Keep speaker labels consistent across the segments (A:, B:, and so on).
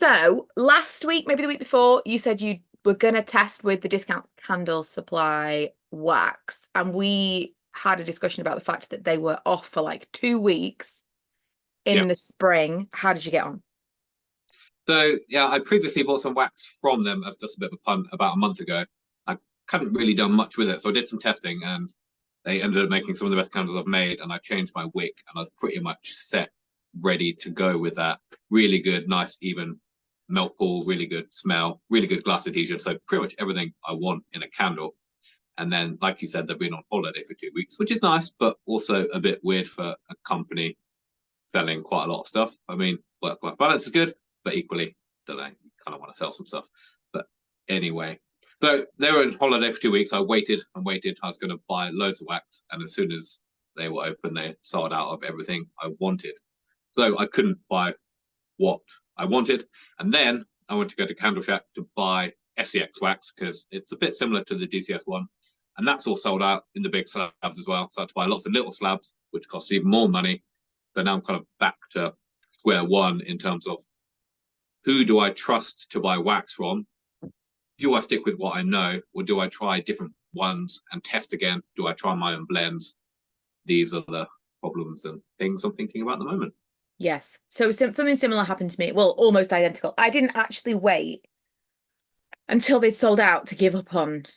A: So last week, maybe the week before, you said you were going to test with the discount candle supply wax, and we had a discussion about the fact that they were off for like 2 weeks
B: Yeah.
A: in the spring. How did you get on?
B: So yeah, I previously bought some wax from them as just a bit of a punt about a month ago. I hadn't really done much with it, so I did some testing, and they ended up making some of the best candles I've made. And I changed my wick, and I was pretty much set, ready to go with that. Really good, nice, even melt pool, really good smell, really good glass adhesion. So pretty much everything I want in a candle. And then, like you said, they've been on holiday for 2 weeks, which is nice, but also a bit weird for a company selling quite a lot of stuff. I mean, work-life balance is good, but equally, don't know, you kind of want to sell some stuff. But anyway, so they were on holiday for 2 weeks. I waited and waited. I was going to buy loads of wax, and as soon as they were open, they sold out of everything I wanted. So I couldn't buy what I wanted. And then I went to go to Candle Shack to buy SEX wax because it's a bit similar to the DCS one. And that's all sold out in the big slabs as well. So I had to buy lots of little slabs, which cost even more money. But now I'm kind of back to square one in terms of who do I trust to buy wax from? Do I stick with what I know, or do I try different ones and test again? Do I try my own blends? These are the problems and things I'm thinking about at the moment.
A: Yes. So something similar happened to me. Well, almost identical. I didn't actually wait until they'd sold out to give up on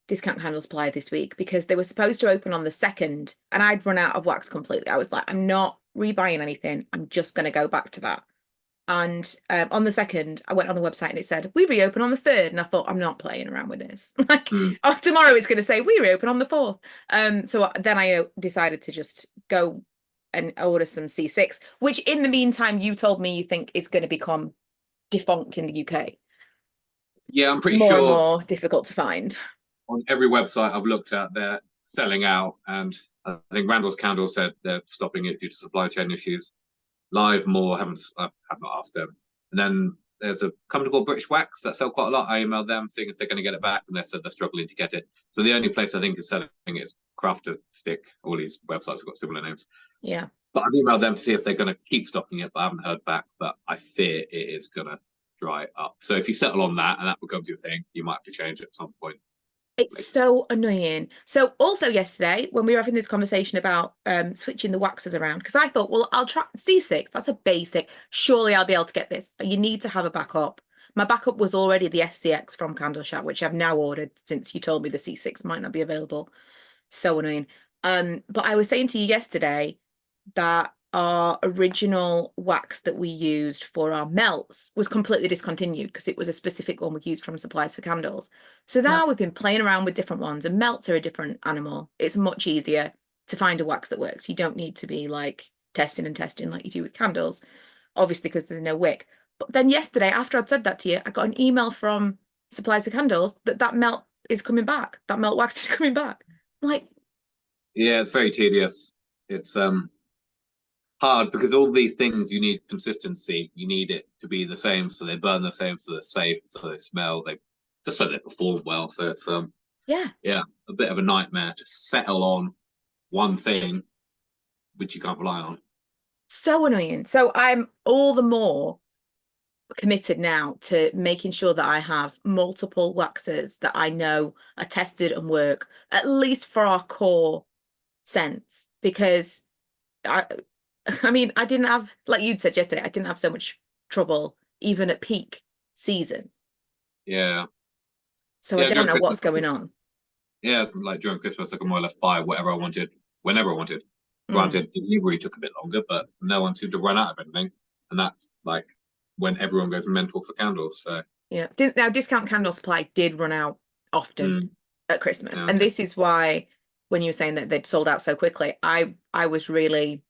A: discount candle supply this week because they were supposed to open on the 2nd and I'd run out of wax completely. I was like, I'm not rebuying anything. I'm just going to go back to that. And on the 2nd, I went on the website and it said, we reopen on the 3rd. And I thought, I'm not playing around with this. Like, oh, tomorrow it's going to say, we reopen on the 4th. So then I decided to just go and order some C6, which in the meantime, you told me you think is going to become defunct in the UK.
B: Yeah, I'm pretty
A: More and
B: sure
A: more difficult to find.
B: on every website I've looked at, they're selling out. And I think Randall's Candle said they're stopping it due to supply chain issues. Live more, I have not asked them. And then there's a company called British Wax that sell quite a lot. I emailed them seeing if they're going to get it back, and they said they're struggling to get it. So the only place I think is selling it is Crafter Stick. All these websites have got similar names.
A: Yeah.
B: But I've emailed them to see if they're going to keep stocking it, but I haven't heard back. But I fear it is going to dry up. So if you settle on that and that becomes your thing, you might have to change it at some point.
A: It's so annoying. So also yesterday, when we were having this conversation about switching the waxes around, because I thought, well, I'll try C6. That's a basic. Surely I'll be able to get this. You need to have a backup. My backup was already the SCX from Candle Shack, which I've now ordered since you told me the C6 might not be available. So annoying. But I was saying to you yesterday that our original wax that we used for our melts was completely discontinued because it was a specific one we used from supplies for candles. So
B: Yeah.
A: now we've been playing around with different ones, and melts are a different animal. It's much easier to find a wax that works. You don't need to be like testing and testing like you do with candles, obviously, because there's no wick. But then yesterday, after I'd said that to you, I got an email from supplies for candles that melt is coming back. That melt wax is coming back. I'm like,
B: Yeah, it's very tedious. It's hard because all these things you need consistency. You need it to be the same, so they burn the same, so they're safe, so they smell, they just so they perform well. So it's
A: yeah,
B: a bit of a nightmare to settle on one thing which you can't rely on.
A: so annoying. So I'm all the more committed now to making sure that I have multiple waxes that I know are tested and work, at least for our core scents, because I I mean, I didn't have, like you'd said yesterday, I didn't have so much trouble even at peak season.
B: Yeah,
A: So I
B: yeah.
A: don't
B: During
A: know
B: Christmas,
A: what's going on.
B: yeah, like during Christmas, I could more or less buy whatever I wanted, whenever I wanted.
A: Mm,
B: Granted, delivery took a bit longer, but no one seemed to run out of anything, and that's like when everyone goes mental for candles. So,
A: yeah. Now, discount candle supply did run out often
B: mm,
A: at Christmas.
B: yeah,
A: And this is why when you were saying that they'd sold out so quickly, I was really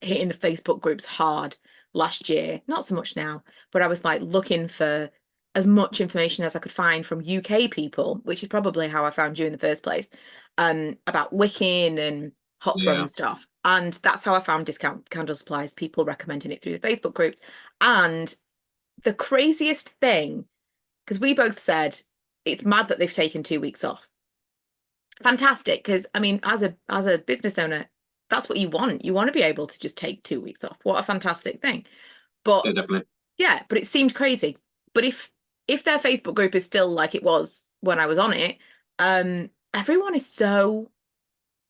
A: hitting the Facebook groups hard last year. Not so much now, but I was like looking for as much information as I could find from UK people, which is probably how I found you in the first place, about wicking and hot
B: yeah.
A: throwing stuff. And that's how I found discount candle supplies, people recommending it through the Facebook groups. And the craziest thing, because we both said it's mad that they've taken 2 weeks off. Fantastic, because I mean, as a business owner, that's what you want. You want to be able to just take 2 weeks off. What a fantastic thing. But
B: Yeah, definitely.
A: Yeah, but it seemed crazy. But if their Facebook group is still like it was when I was on it, everyone is so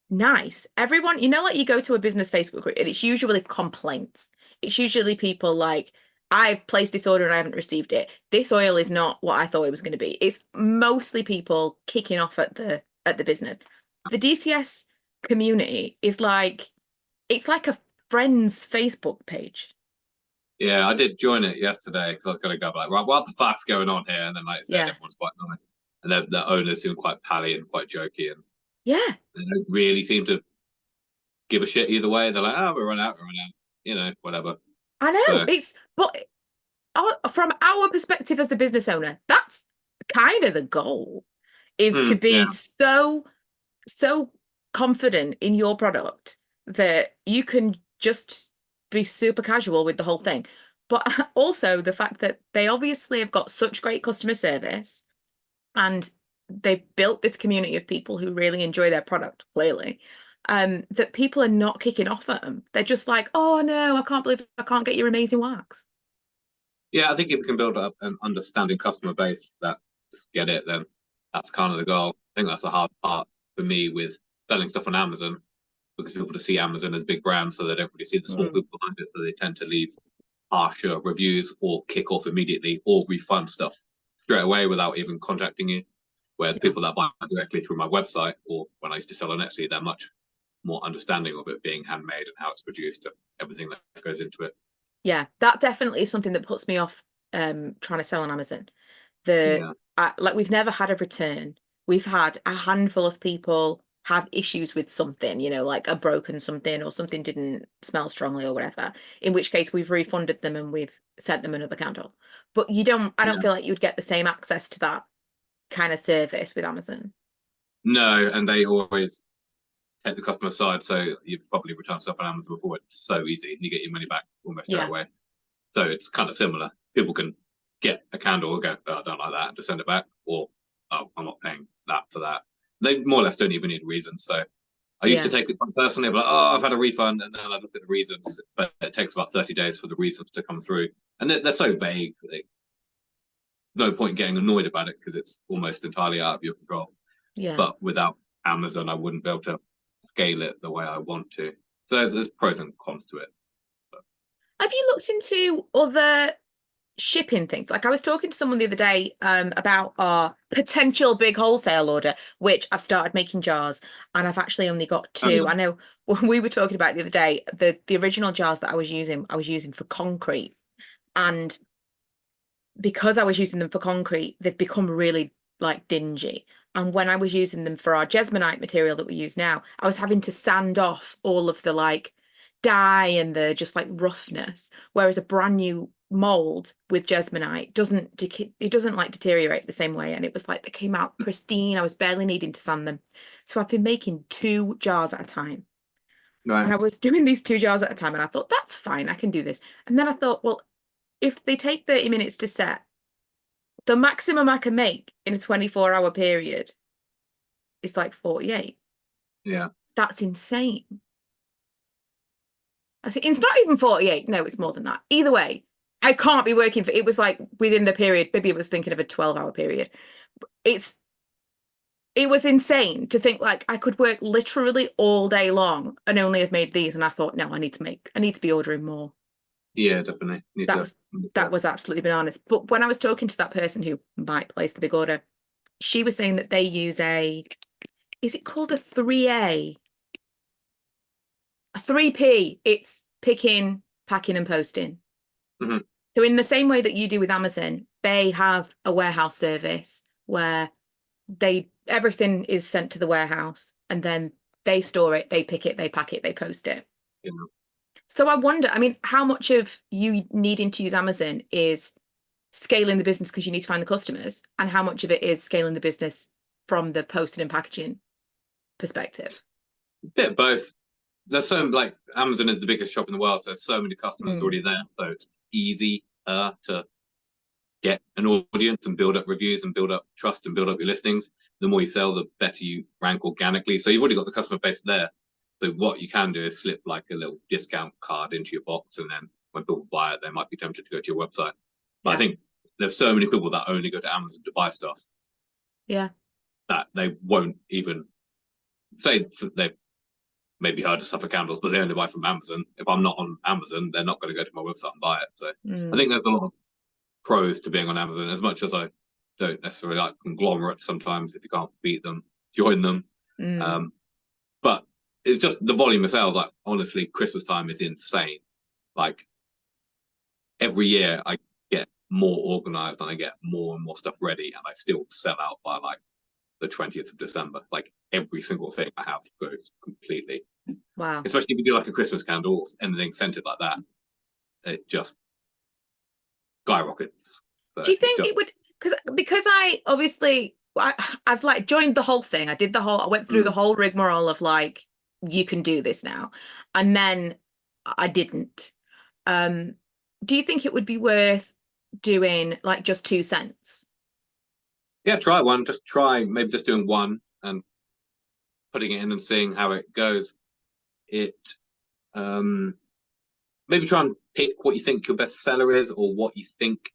A: nice. Everyone, like you go to a business Facebook group and it's usually complaints. It's usually people like, I've placed this order and I haven't received it. This oil is not what I thought it was going to be. It's mostly people kicking off at the business. The DCS community is like it's like a friend's Facebook page.
B: Yeah, I did join it yesterday because I was going to go like, right, what the fuck's going on here? And then, like I said,
A: Yeah.
B: everyone's quite nice, and the owners seem quite pally and quite jokey, and
A: Yeah.
B: they don't really seem to give a shit either way. They're like, oh, we're run out, whatever.
A: I know.
B: So,
A: But from our perspective as a business owner, that's kind of the goal is to
B: yeah,
A: be so confident in your product that you can just be super casual with the whole thing. But also the fact that they obviously have got such great customer service and they've built this community of people who really enjoy their product, clearly. That people are not kicking off at them. They're just like, oh no, I can't believe I can't get your amazing wax.
B: yeah. I think if we can build up an understanding customer base that get it, then that's kind of the goal. I think that's the hard part for me with selling stuff on Amazon because people just see Amazon as big brands, so they don't really see the small
A: Mm.
B: people behind it. So they tend to leave harsher reviews or kick off immediately or refund stuff straight away without even contacting you. Whereas
A: Yeah.
B: people that buy directly through my website or when I used to sell on Etsy, they're much more understanding of it being handmade and how it's produced and everything that goes into it.
A: Yeah, that definitely is something that puts me off trying to sell on Amazon. The
B: Yeah.
A: like we've never had a return. We've had a handful of people have issues with something, like a broken something or something didn't smell strongly or whatever, in which case we've refunded them and we've sent them another candle. But I don't
B: Yeah.
A: feel like you'd get the same access to that kind of service with Amazon.
B: No, and they always take the customer side. So you've probably returned stuff on Amazon before. It's so easy. You get your money back almost straight
A: Yeah.
B: away. So it's kind of similar. People can get a candle and go, oh, I don't like that, and just send it back, or oh, I'm not paying that for that. They more or less don't even need a reason. So I used to
A: Yeah.
B: take it personally, but oh, I've had a refund, and then I look at the reasons, but it takes about 30 days for the reasons to come through, and they're so vague. No point getting annoyed about it because it's almost entirely out of your control.
A: Yeah.
B: But without Amazon, I wouldn't be able to scale it the way I want to. So there's pros and cons to it. But,
A: Have you looked into other shipping things? Like I was talking to someone the other day about our potential big wholesale order, which I've started making jars and I've actually only got
B: oh,
A: two.
B: yeah.
A: I know when we were talking about it the other day, the original jars that I was using for concrete. And because I was using them for concrete, they've become really like dingy. And when I was using them for our Jesmonite material that we use now, I was having to sand off all of the like dye and the just like roughness. Whereas a brand new mold with Jesmonite it doesn't like deteriorate the same way. And it was like they came out pristine. I was barely needing to sand them. So I've been making 2 jars at a time.
B: Right.
A: And I was doing these 2 jars at a time, and I thought, that's fine, I can do this. And then I thought, well, if they take 30 minutes to set, the maximum I can make in a 24-hour period is like 48.
B: Yeah.
A: That's insane. I said, it's not even 48. No, it's more than that. Either way, I can't be working for it was like within the period, maybe I was thinking of a 12-hour period. It was insane to think like I could work literally all day long and only have made these. And I thought, no, I need to be ordering more.
B: Yeah, definitely.
A: That was that was absolutely bananas. But when I was talking to that person who might place the big order, she was saying that they use is it called a 3A? A 3P. It's picking, packing, and posting.
B: Mm-hmm.
A: So in the same way that you do with Amazon, they have a warehouse service where everything is sent to the warehouse and then they store it, they pick it, they pack it, they post it.
B: Yeah.
A: So I wonder, I mean, how much of you needing to use Amazon is scaling the business because you need to find the customers, and how much of it is scaling the business from the posting and packaging perspective?
B: Bit of both. There's so like Amazon is the biggest shop in the world, so there's so many customers already there. So it's easy to get an audience and build up reviews and build up trust and build up your listings. The more you sell, the better you rank organically. So you've already got the customer base there. So what you can do is slip like a little discount card into your box, and then when people buy it, they might be tempted to go to your website. But
A: Yeah.
B: I think there's so many people that only go to Amazon to buy stuff.
A: Yeah.
B: That they won't even they maybe heard of stuff for candles, but they only buy from Amazon. If I'm not on Amazon, they're not going to go to my website and buy it. So I think there's a lot of pros to being on Amazon, as much as I don't necessarily like conglomerates sometimes. If you can't beat them, join them. But it's just the volume of sales. Like, honestly, Christmas time is insane. Like, every year I get more organized and I get more and more stuff ready, and I still sell out by like the 20th of December. Like, every single thing I have goes completely.
A: Wow.
B: Especially if you do like a Christmas candle or anything scented like that, it just skyrockets.
A: Do you think it would, because I obviously I've like joined the whole thing. I went through the whole rigmarole of like, you can do this now, and then I didn't. Do you think it would be worth doing like just 2 cents?
B: Yeah, try one. Just try maybe just doing one and putting it in and seeing how it goes. Maybe try and pick what you think your best seller is, or what you think.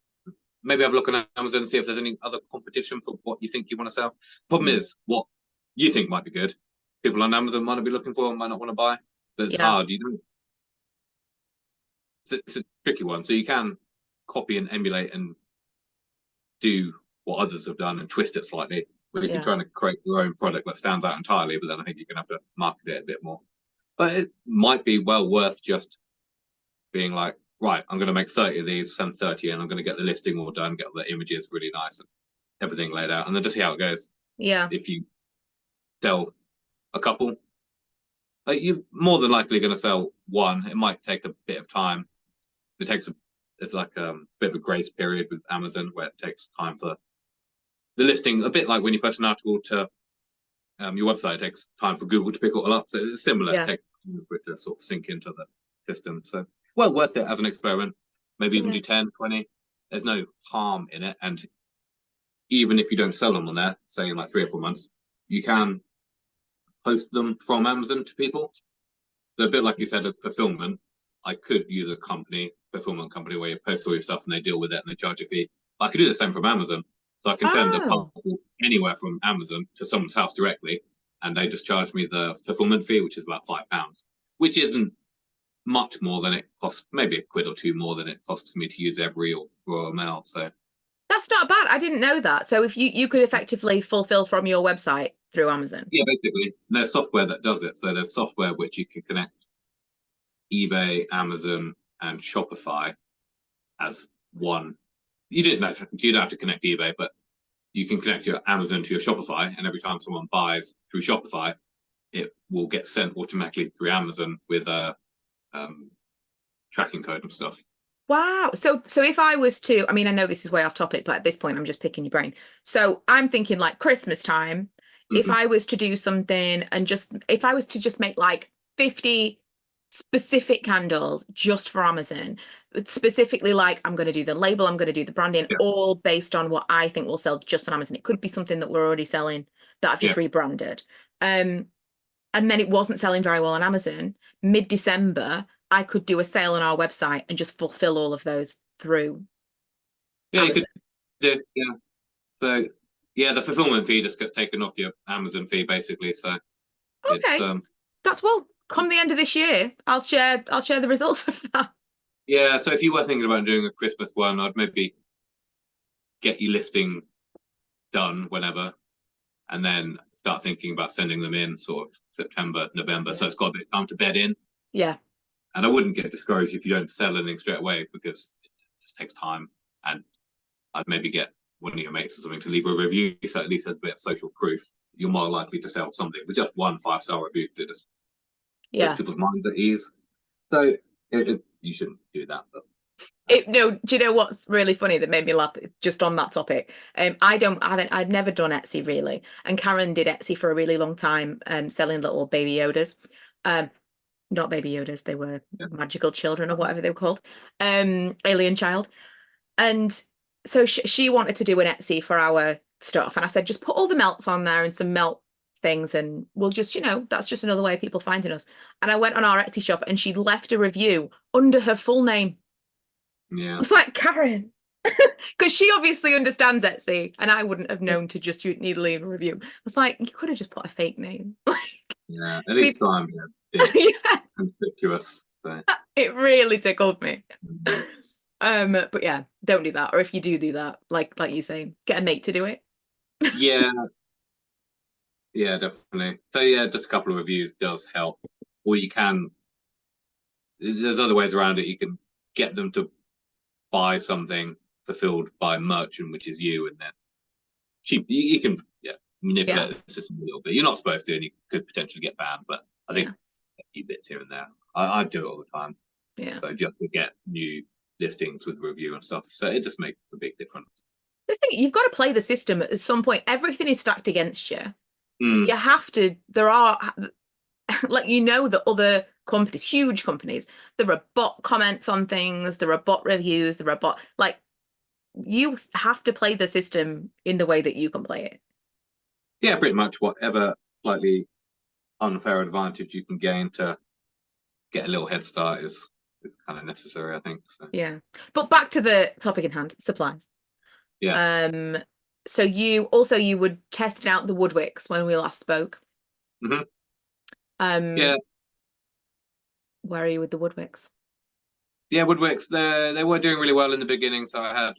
B: Maybe have a look on Amazon and see if there's any other competition for what you think you want to sell. Problem is, what you think might be good, people on Amazon might not be looking for and might not want to buy. But it's hard. It's a tricky one. So you can copy and emulate and do what others have done and twist it slightly. But you can try to create your own product that stands out entirely. But then I think you're going to have to market it a bit more. But it might be well worth just being like, right, I'm going to make 30 of these, send 30 in, I'm going to get the listing all done, get the images really nice and everything laid out, and then just see how it goes.
A: Yeah.
B: If you sell a couple, you're more than likely going to sell one. It might take a bit of time. It's like a bit of a grace period with Amazon, where it takes time for the listing, a bit like when you post an article to your website, it takes time for Google to pick it all up. So it's similar. It takes time for it to sort of sink into the system. So, well, worth it as an experiment. Maybe even do 10, 20. There's no harm in it. And even if you don't sell them on there, say in like 3 or 4 months, you can post them from Amazon to people. So a bit like you said, a fulfillment. I could use a fulfillment company, where you post all your stuff and they deal with it and they charge a fee. I could do the same from Amazon. So I can send a parcel anywhere from Amazon to someone's house directly, and they just charge me the fulfillment fee, which is about £5, which isn't much more than it costs, maybe a quid or two more than it costs me to use every or Royal Mail. So
A: that's not bad. I didn't know that. So if you could effectively fulfill from your website through Amazon.
B: Yeah, basically. And there's software that does it. So there's software which you can connect eBay, Amazon, and Shopify as one. You don't have to connect eBay, but you can connect your Amazon to your Shopify, and every time someone buys through Shopify, it will get sent automatically through Amazon with a tracking code and stuff.
A: Wow. So if I was to, I mean, I know this is way off topic, but at this point I'm just picking your brain. So I'm thinking like Christmas time, if I was to do something and if I was to just make like 50 specific candles just for Amazon, specifically like I'm going to do the label, I'm going to do the branding, all based on what I think will sell just on Amazon. It could be something that we're already selling that I've just rebranded. And then it wasn't selling very well on Amazon. Mid-December, I could do a sale on our website and just fulfill all of those through Amazon.
B: You could do, So the fulfillment fee just gets taken off your Amazon fee, basically. So
A: that's come the end of this year, I'll share the results of that.
B: Yeah, so if you were thinking about doing a Christmas one, I'd maybe get your listing done whenever, and then start thinking about sending them in sort of September, November. So it's got a bit of time to bed in.
A: Yeah.
B: And I wouldn't get discouraged if you don't sell anything straight away, because it just takes time. And I'd maybe get one of your mates or something to leave a review, so at least there's a bit of social proof. You're more likely to sell something with just one 5-star review to just puts people's minds at ease. So you shouldn't do that. But
A: do you know what's really funny that made me laugh just on that topic? I'd never done Etsy really, and Karen did Etsy for a really long time, selling little baby Yodas. Not baby Yodas, they were magical children or whatever they were called, alien child. And so she wanted to do an Etsy for our stuff, and I said, just put all the melts on there and some melt things, and we'll just, that's just another way of people finding us. And I went on our Etsy shop, and she left a review under her full name.
B: Yeah.
A: It's like, Karen, because she obviously understands Etsy, and I wouldn't have known to just need to leave a review. I was like, you could have just put a fake name.
B: Yeah. At least
A: We,
B: I'm a bit
A: yeah,
B: conspicuous. So.
A: it really tickled me.
B: Mhm.
A: But yeah, don't do that. Or if you do that, like you say, get a mate to do it.
B: Yeah, yeah, definitely. So yeah, just a couple of reviews does help. Or you can, there's other ways around it. You can get them to buy something fulfilled by a merchant, which is you, and then you can, yeah,
A: Yeah,
B: manipulate the system a little bit. You're not supposed to, and you could potentially get banned, but I think
A: yeah,
B: a few bits here and there. I do it all the time,
A: yeah.
B: so just to get new listings with review and stuff. So it just makes a big difference.
A: The thing, you've got to play the system at some point. Everything is stacked against you.
B: Mm,
A: You have to, there are, like, that other companies, huge companies, there are bot comments on things, there are bot reviews, there are bot, like, you have to play the system in the way that you can play it.
B: yeah, pretty much whatever slightly unfair advantage you can gain to get a little head start is kind of necessary, I think. So
A: Yeah. But back to the topic in hand, supplies.
B: yeah.
A: Um, so you were testing out the Woodwicks when we last spoke.
B: Hmm.
A: Um,
B: Yeah,
A: where are you with the Woodwicks?
B: yeah. Woodwicks, they were doing really well in the beginning, so I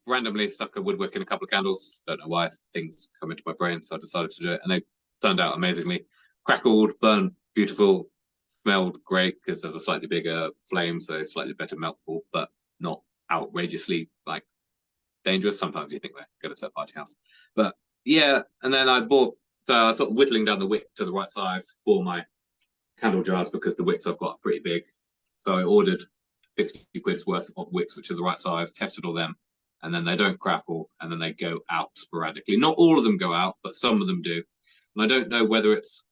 B: randomly stuck a woodwick in a couple of candles. Don't know why things come into my brain, so I decided to do it, and they turned out amazingly. Crackled, burned, beautiful, smelled great because there's a slightly bigger flame, so slightly better melt pool, but not outrageously like dangerous. Sometimes you think they're going to set party house, but yeah. And then I bought sort of whittling down the wick to the right size for my candle jars because the wicks I've got are pretty big. So I ordered 60 quid's worth of wicks, which are the right size, tested all them, and then they don't crackle, and then they go out sporadically. Not all of them go out, but some of them do. And I don't know whether it's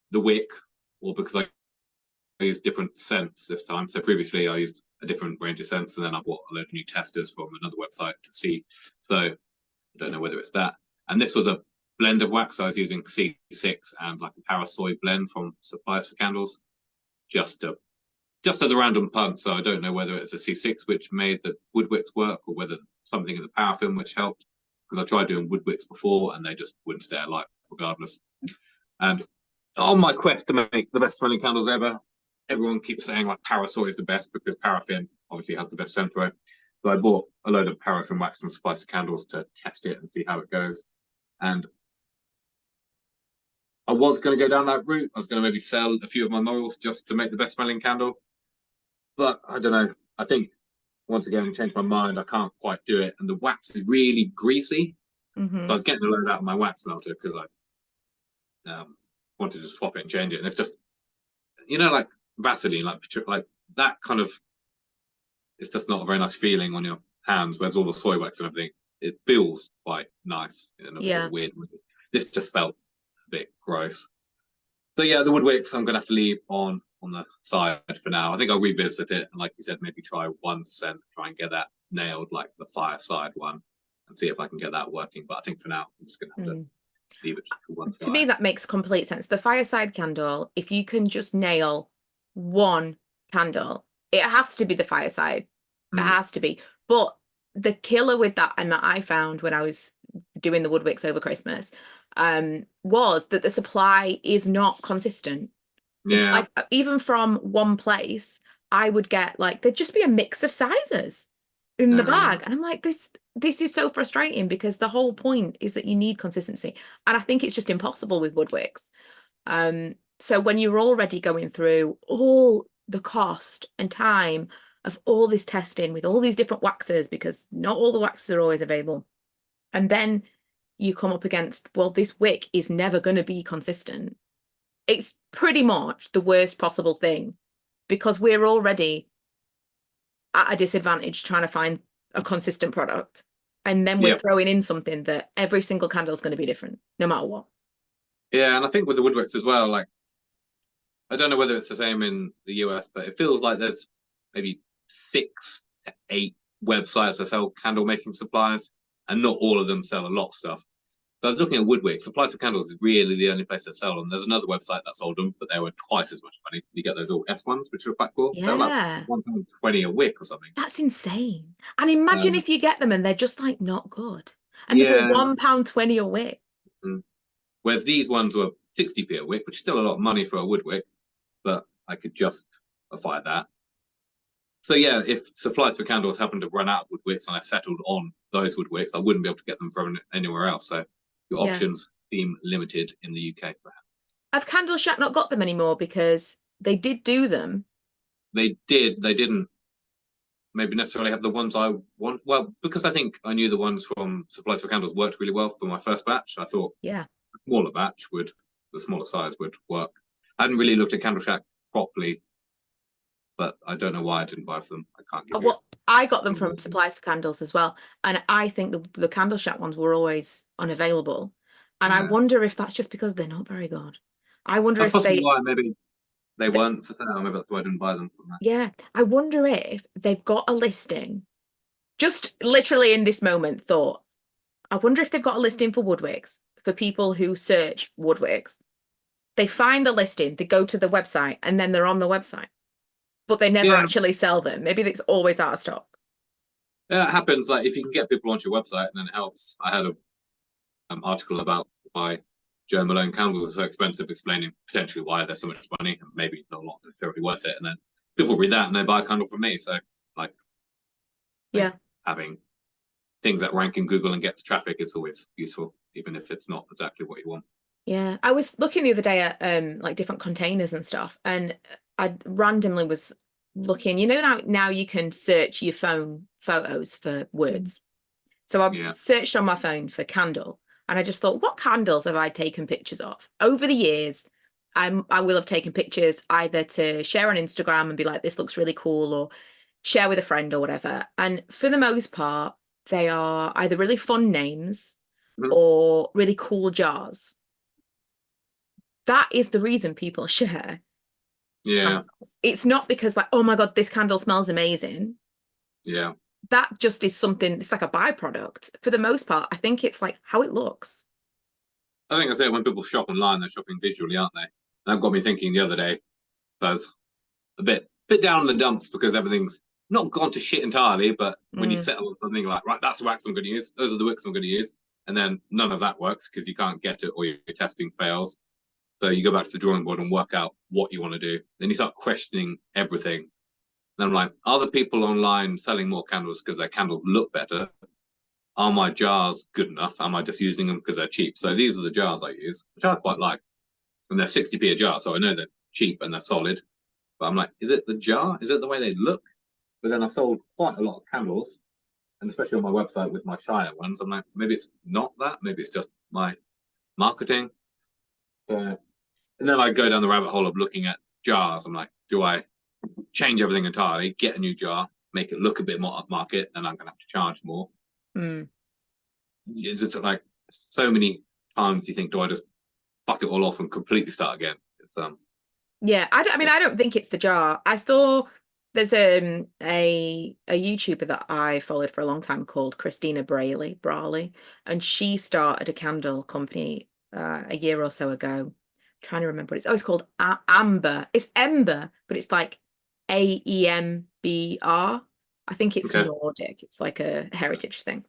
B: the wick or because I used different scents this time. So previously I used a different range of scents, and then I bought a load of new testers from another website to see. So I don't know whether it's that. And this was a blend of wax. So I was using C6 and like a Parasoy blend from Supplies for Candles, just to just as a random punt. So I don't know whether it's a C6 which made the woodwicks work or whether something in the paraffin which helped. Because I tried doing woodwicks before and they just wouldn't stay alight regardless. And on my quest to make the best smelling candles ever, everyone keeps saying like Parasoy is the best because paraffin obviously has the best scent to it. So I bought a load of paraffin wax from Spice Candles to test it and see how it goes. And I was going to go down that route. I was going to maybe sell a few of my morals just to make the best smelling candle. But I don't know. I think once again, changed my mind. I can't quite do it. And the wax is really greasy. So I
A: Mm-hmm.
B: was getting a load out of my wax melter because I wanted to swap it and change it. And it's just, like Vaseline, like that kind of, it's just not a very nice feeling on your hands, whereas all the soy wax and everything, it feels quite nice in a sort
A: Yeah.
B: of weird way. This just felt a bit gross. So yeah, the woodwicks I'm going to have to leave on the side for now. I think I'll revisit it and, like you said, maybe try one scent, try and get that nailed, like the fireside one, and see if I can get that working. But I think for now, I'm just going to have to leave it to one
A: To me,
B: side.
A: that makes complete sense. The fireside candle, if you can just nail one candle, it has to be the fireside. It
B: Mm.
A: has to be. But the killer with that, and that I found when I was doing the Woodwicks over Christmas, was that the supply is not consistent. If
B: Yeah,
A: like even from one place, I would get like there'd just be a mix of sizes in the
B: yeah,
A: bag. And I'm like, this is so frustrating because the whole point is that you need consistency. And I think it's just impossible with Woodwicks. So when you're already going through all the cost and time of all this testing with all these different waxes, because not all the waxes are always available, and then you come up against, well, this wick is never going to be consistent. It's pretty much the worst possible thing because we're already at a disadvantage trying to find a consistent product. And then we're
B: yeah,
A: throwing in something that every single candle is going to be different, no matter what.
B: yeah. And I think with the woodwicks as well, like I don't know whether it's the same in the US, but it feels like there's maybe 6 to 8 websites that sell candle making supplies, and not all of them sell a lot of stuff. I was looking at Woodwick. Supplies for Candles is really the only place that sell them. There's another website that sold them, but they were twice as much money. You get those all S ones, which are quite cool. They're like
A: Yeah,
B: £1.20 a wick or something.
A: that's insane. And imagine
B: Um,
A: if you get them and they're just like not good. And they're but
B: yeah.
A: £1.20 a wick.
B: Mm. Whereas these ones were 60p a wick, which is still a lot of money for a Woodwick, but I could justify that. So yeah, if supplies for candles happen to run out of Woodwicks and I settled on those Woodwicks, I wouldn't be able to get them from anywhere else. So your
A: Yeah.
B: options seem limited in the UK.
A: Have Candle Shack not got them anymore because they did do them?
B: They did. They didn't maybe necessarily have the ones I want. Well, because I think I knew the ones from Supplies for Candles worked really well for my first batch. I thought
A: Yeah.
B: a smaller batch would, the smaller size would work. I hadn't really looked at Candle Shack properly, but I don't know why I didn't buy for them. I can't give you.
A: Well, I got them from Supplies for Candles as well. And I think the Candle Shack ones were always unavailable. And I
B: Yeah.
A: wonder if that's just because they're not very good. I wonder
B: That's
A: if
B: possibly why maybe they
A: th
B: weren't for sale. Maybe that's why I didn't buy them from that.
A: yeah, I wonder if they've got a listing. Just literally in this moment, thought, I wonder if they've got a listing for Woodwicks for people who search Woodwicks. They find the listing, they go to the website, and then they're on the website, but they never
B: Yeah,
A: actually sell them. Maybe it's always out of stock.
B: yeah, it happens. Like if you can get people onto your website, then it helps. I had a article about why Joe Malone candles are so expensive, explaining potentially why they're so much money and maybe not necessarily worth it. And then people read that and they buy a candle from me. So like, I think
A: Yeah.
B: having things that rank in Google and get to traffic is always useful, even if it's not exactly what you want.
A: Yeah. I was looking the other day at like different containers and stuff, and I randomly was looking, now you can search your phone photos for words. So I've
B: Yeah.
A: searched on my phone for candle, and I just thought, what candles have I taken pictures of? Over the years, I will have taken pictures either to share on Instagram and be like, this looks really cool, or share with a friend or whatever. And for the most part, they are either really fun names
B: Mhm.
A: or really cool jars. That is the reason people share
B: Yeah.
A: candles. It's not because like, oh my God, this candle smells amazing.
B: Yeah.
A: That just is something, it's like a byproduct. For the most part, I think it's like how it looks.
B: I think I say when people shop online, they're shopping visually, aren't they? And that got me thinking the other day. I was a bit down in the dumps because everything's not gone to shit entirely, but when you settle on something like, right, that's the wax I'm going to use, those are the wicks I'm going to use, and then none of that works because you can't get it or your testing fails. So you go back to the drawing board and work out what you want to do. Then you start questioning everything. And I'm like, are the people online selling more candles because their candles look better? Are my jars good enough? Am I just using them because they're cheap? So these are the jars I use, which I quite like. And they're 60p a jar, so I know they're cheap and they're solid. But I'm like, is it the jar? Is it the way they look? But then I've sold quite a lot of candles, and especially on my website with my Shire ones, I'm like, maybe it's not that. Maybe it's just my marketing. And then I go down the rabbit hole of looking at jars. I'm like, do I change everything entirely, get a new jar, make it look a bit more upmarket, and I'm going to have to charge more?
A: Mm.
B: Is it like so many times do you think, do I just fuck it all off and completely start again?
A: Yeah, I don't think it's the jar. I saw there's a YouTuber that I followed for a long time called Christina Brawley, and she started a candle company a year or so ago. I'm trying to remember what it's called Amber. It's Ember, but it's like AEMBR. I think it's
B: Okay.
A: Nordic. It's like a heritage thing.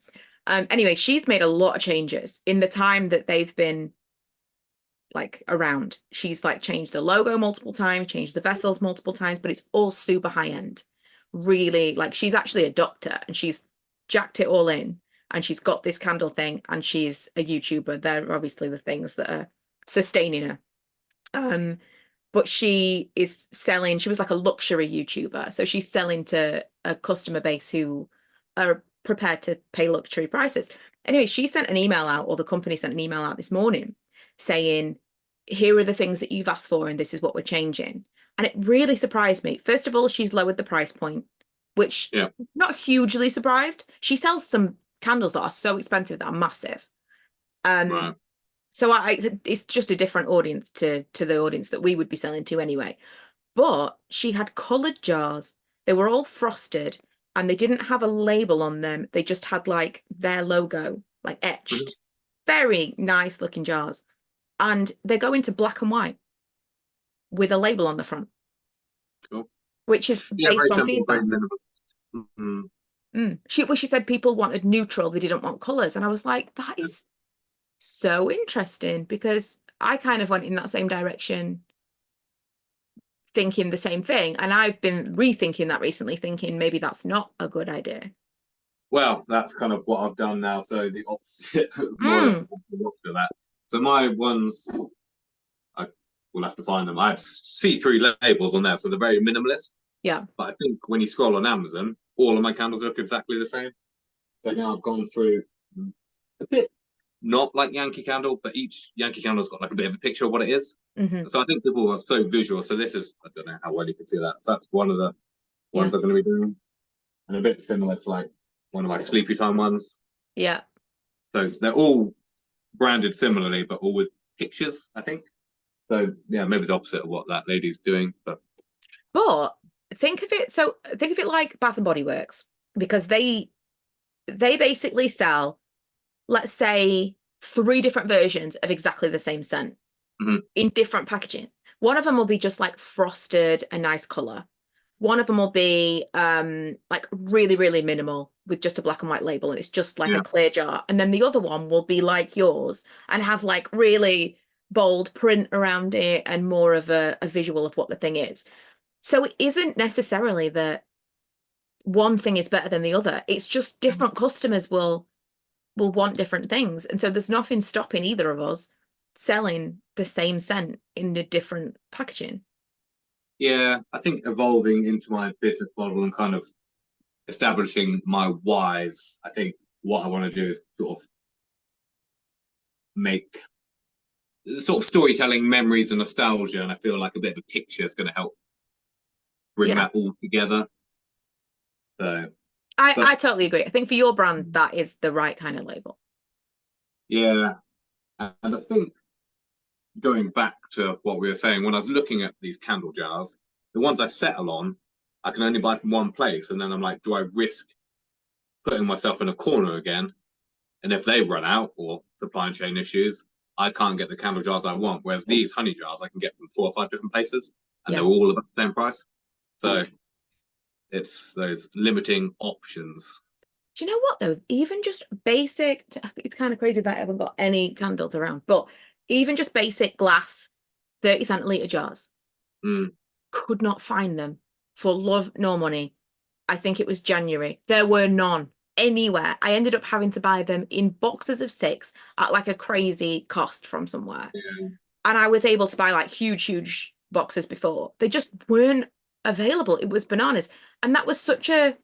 A: Anyway, she's made a lot of changes in the time that they've been like around. She's like changed the logo multiple times, changed the vessels multiple times, but it's all super high end. Really, like she's actually a doctor and she's jacked it all in, and she's got this candle thing, and she's a YouTuber. They're obviously the things that are sustaining her. But she is selling, she was like a luxury YouTuber. So she's selling to a customer base who are prepared to pay luxury prices. Anyway, she sent an email out, or the company sent an email out this morning saying, here are the things that you've asked for, and this is what we're changing. And it really surprised me. First of all, she's lowered the price point, which
B: Yeah.
A: not hugely surprised. She sells some candles that are so expensive that are massive.
B: Right.
A: So it's just a different audience to the audience that we would be selling to anyway. But she had coloured jars. They were all frosted, and they didn't have a label on them. They just had like their logo, like
B: Mhm.
A: etched. very nice looking jars, and they go into black and white with a label on the front,
B: Cool.
A: which is
B: Yeah, very
A: based on
B: simple, very
A: feedback.
B: minimal. Mm,
A: She said people wanted neutral, they didn't want colors, and I was like, that is so interesting, because I kind of went in that same direction, thinking the same thing, and I've been rethinking that recently, thinking maybe that's not a good idea.
B: well, that's kind of what I've done now. So the opposite, more or less,
A: Mm,
B: the opposite of that. So my ones, I will have to find them. I have see-through labels on there, so they're very minimalist.
A: yeah.
B: But I think when you scroll on Amazon, all of my candles look exactly the same. So now I've gone through a bit not like Yankee Candle, but each Yankee candle's got like a bit of a picture of what it is.
A: Mm-hmm.
B: So I think people are so visual. So this is, I don't know how well you can see that. So that's one of the
A: Yeah.
B: ones I'm going to be doing. And a bit similar to like one of my sleepy time ones.
A: Yeah.
B: So they're all branded similarly, but all with pictures, I think. So yeah, maybe the opposite of what that lady's doing. But
A: think of it like Bath and Body Works, because they basically sell, let's say, 3 different versions of exactly the same scent in different packaging. One of them will be just like frosted, a nice color. One of them will be like really, really minimal with just a black and white label, and it's just like a
B: yeah,
A: clear jar. And then the other one will be like yours and have like really bold print around it and more of a visual of what the thing is. So it isn't necessarily that one thing is better than the other. It's just different customers will want different things. And so there's nothing stopping either of us selling the same scent in a different packaging.
B: yeah. I think evolving into my business model and kind of establishing my whys. I think what I want to do is sort of make sort of storytelling, memories, and nostalgia. And I feel like a bit of a picture is going to help bring
A: Yeah.
B: that all together. So,
A: I
B: but
A: totally agree. I think for your brand, that is the right kind of label.
B: yeah, and I think going back to what we were saying, when I was looking at these candle jars, the ones I settle on, I can only buy from one place, and then I'm like, do I risk putting myself in a corner again? And if they run out or supply chain issues, I can't get the candle jars I want. Whereas these honey jars, I can get from 4 or 5 different places, and they're
A: Yeah.
B: all about the same price. So it's those limiting options.
A: Do you know what though? Even just basic, it's kind of crazy that I haven't got any candles around, but even just basic glass 30 centiliter jars,
B: Mm,
A: could not find them for love nor money. I think it was January. There were none anywhere. I ended up having to buy them in boxes of 6 at like a crazy cost from somewhere.
B: yeah,
A: And I was able to buy like huge, huge boxes before. They just weren't available. It was bananas. And that was such a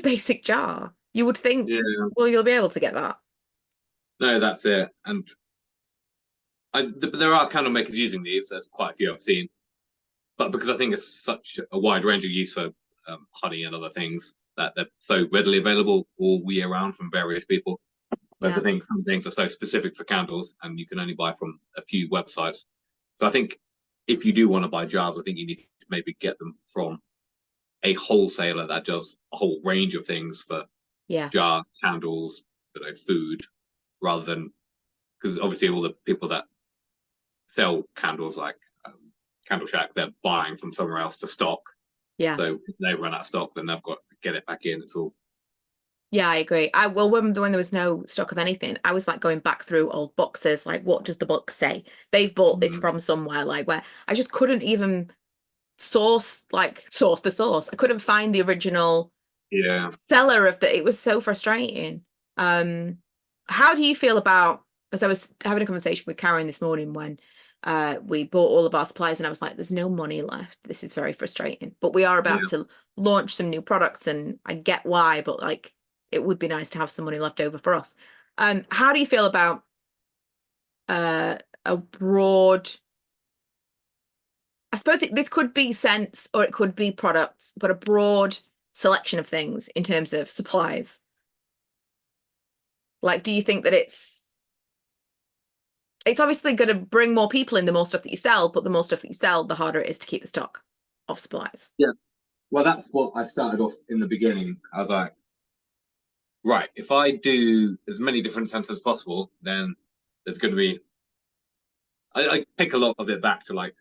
A: basic jar. You would think,
B: yeah.
A: well, you'll be able to get that.
B: No, that's it. And there are candle makers using these. There's quite a few I've seen, but because I think it's such a wide range of use for honey and other things that they're so readily available all year round from various people. Whereas I
A: Yeah.
B: think some things are so specific for candles and you can only buy from a few websites. But I think if you do want to buy jars, I think you need to maybe get them from a wholesaler that does a whole range of things for
A: Yeah.
B: jar candles, food, rather than because obviously all the people that sell candles like Candle Shack, they're buying from somewhere else to stock.
A: Yeah.
B: So if they run out of stock, then they've got to get it back in. It's all
A: Yeah, I agree. When there was no stock of anything, I was like going back through old boxes, like what does the book say? They've bought this from somewhere, like where I just couldn't even source the source. I couldn't find the original
B: yeah,
A: seller of the. It was so frustrating. How do you feel about? Because I was having a conversation with Karen this morning when we bought all of our supplies, and I was like, "There's no money left. This is very frustrating." But we are about
B: yeah.
A: to launch some new products, and I get why, but like, it would be nice to have some money left over for us. How do you feel about a broad? I suppose this could be scents or it could be products, but a broad selection of things in terms of supplies. Like, do you think that it's obviously going to bring more people in the more stuff that you sell, but the more stuff that you sell, the harder it is to keep the stock of supplies.
B: Yeah. Well, that's what I started off in the beginning. I was like, right, if I do as many different scents as possible, then there's going to be. I take a lot of it back to like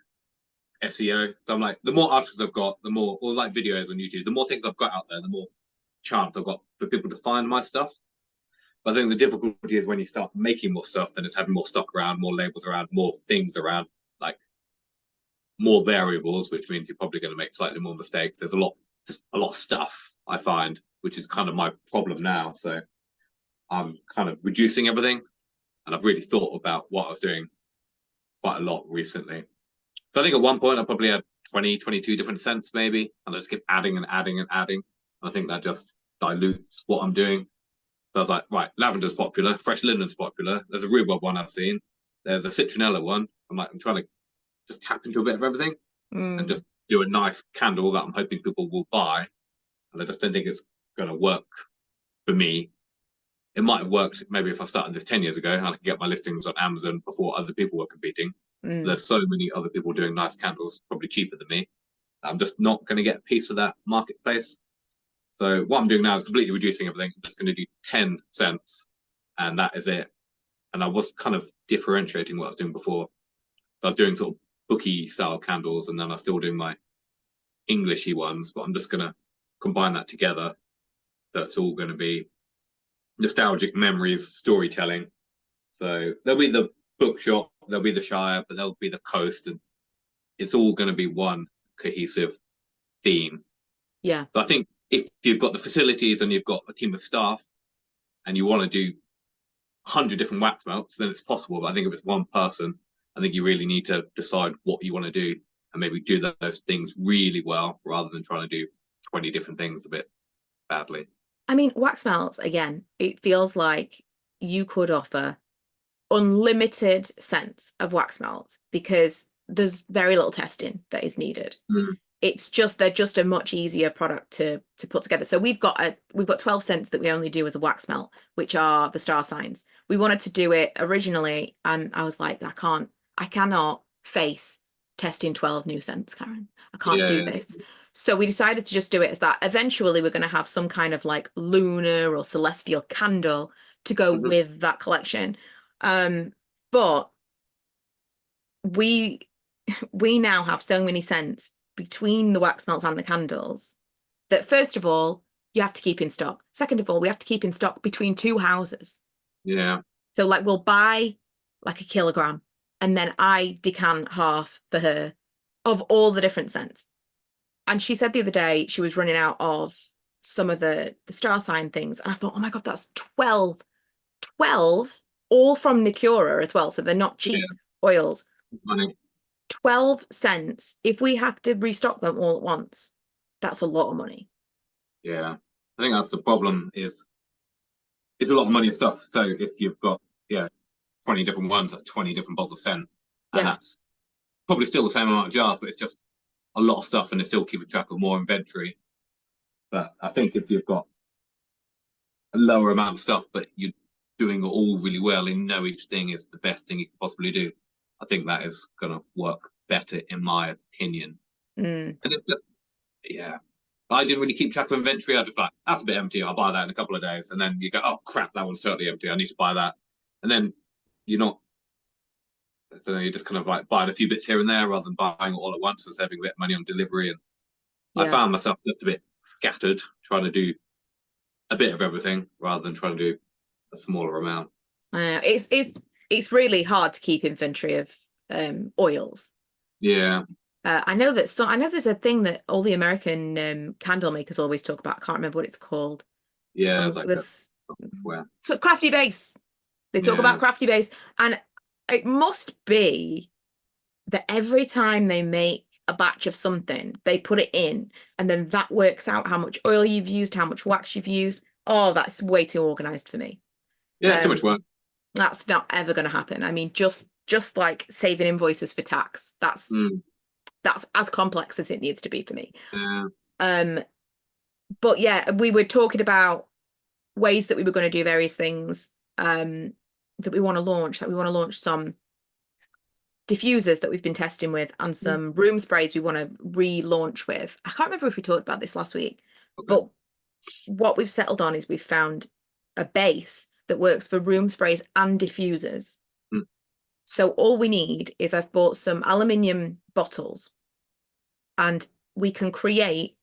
B: SEO. So I'm like, the more articles I've got, the more, or like videos on YouTube, the more things I've got out there, the more chance I've got for people to find my stuff. But I think the difficulty is when you start making more stuff, then it's having more stock around, more labels around, more things around, like more variables, which means you're probably going to make slightly more mistakes. There's a lot of stuff I find, which is kind of my problem now. So I'm kind of reducing everything, and I've really thought about what I was doing quite a lot recently. So I think at one point I probably had 20, 22 different scents maybe, and I just keep adding and adding and adding. And I think that just dilutes what I'm doing. So I was like, right, lavender's popular, fresh linen's popular. There's a rhubarb one I've seen. There's a citronella one. I'm trying to just tap into a bit of everything and just do a nice candle that I'm hoping people will buy. And I just don't think it's going to work for me. It might have worked maybe if I started this 10 years ago and I could get my listings on Amazon before other people were competing. There's so many other people doing nice candles, probably cheaper than me. I'm just not going to get a piece of that marketplace. So what I'm doing now is completely reducing everything. I'm just going to do 10 cents, and that is it. And I was kind of differentiating what I was doing before. I was doing sort of booky style candles, and then I was still doing my Englishy ones, but I'm just going to combine that together. That's all going to be nostalgic memories, storytelling. So there'll be the bookshop, there'll be the Shire, but there'll be the coast, and it's all going to be one cohesive theme.
A: Yeah.
B: So I think if you've got the facilities and you've got a team of staff and you want to do 100 different wax melts, then it's possible. But I think if it's one person, I think you really need to decide what you want to do and maybe do those things really well rather than trying to do 20 different things a bit badly.
A: I mean, wax melts, again, it feels like you could offer unlimited scents of wax melts because there's very little testing that is needed. It's just they're just a much easier product to put together. So we've got 12 scents that we only do as a wax melt, which are the star signs. We wanted to do it originally, and I was like, I cannot face testing 12 new scents, Karen. I can't do this. So we decided to just do it as that. Eventually, we're going to have some kind of like lunar or celestial candle to go with that collection. But we now have so many scents between the wax melts and the candles that, first of all, you have to keep in stock. Second of all, we have to keep in stock between two houses.
B: Yeah.
A: So like we'll buy like a kilogram and then I decant half for her of all the different scents. And she said the other day she was running out of some of the star sign things. And I thought, oh my God, that's 12 all from Nicura as well. So they're not cheap oils.
B: Money.
A: 12 cents. If we have to restock them all at once, that's a lot of money.
B: Yeah. I think that's the problem is it's a lot of money and stuff. So if you've got, 20 different ones, that's 20 different bottles of scent. And that's probably still the same amount of jars, but it's just a lot of stuff and it's still keeping track of more inventory. But I think if you've got a lower amount of stuff, but you're doing it all really well and know each thing is the best thing you could possibly do, I think that is going to work better, in my opinion. And I didn't really keep track of inventory. I just like, that's a bit empty. I'll buy that in a couple of days. And then you go, oh crap, that one's totally empty. I need to buy that. And then you're not, I don't know, you're just kind of like buying a few bits here and there rather than buying all at once and saving a bit of money on delivery. And I found myself just a bit scattered, trying to do a bit of everything rather than trying to do a smaller amount.
A: I know. It's really hard to keep inventory of oils.
B: Yeah.
A: I know there's a thing that all the American candle makers always talk about. I can't remember what it's called.
B: Yeah,
A: so
B: it's
A: like so crafty base. They talk about crafty base, and it must be that every time they make a batch of something, they put it in, and then that works out how much oil you've used, how much wax you've used. Oh, that's way too organized for me.
B: Yeah, it's too much work.
A: That's not ever going to happen. I mean, just like saving invoices for tax. That's as complex as it needs to be for me. But yeah, we were talking about ways that we were going to do various things that we want to launch. Like we want to launch some diffusers that we've been testing with and some room sprays we want to relaunch with. I can't remember if we talked about this last week, but what we've settled on is we've found a base that works for room sprays and diffusers.
B: Mm.
A: So all we need is I've bought some aluminium bottles, and we can create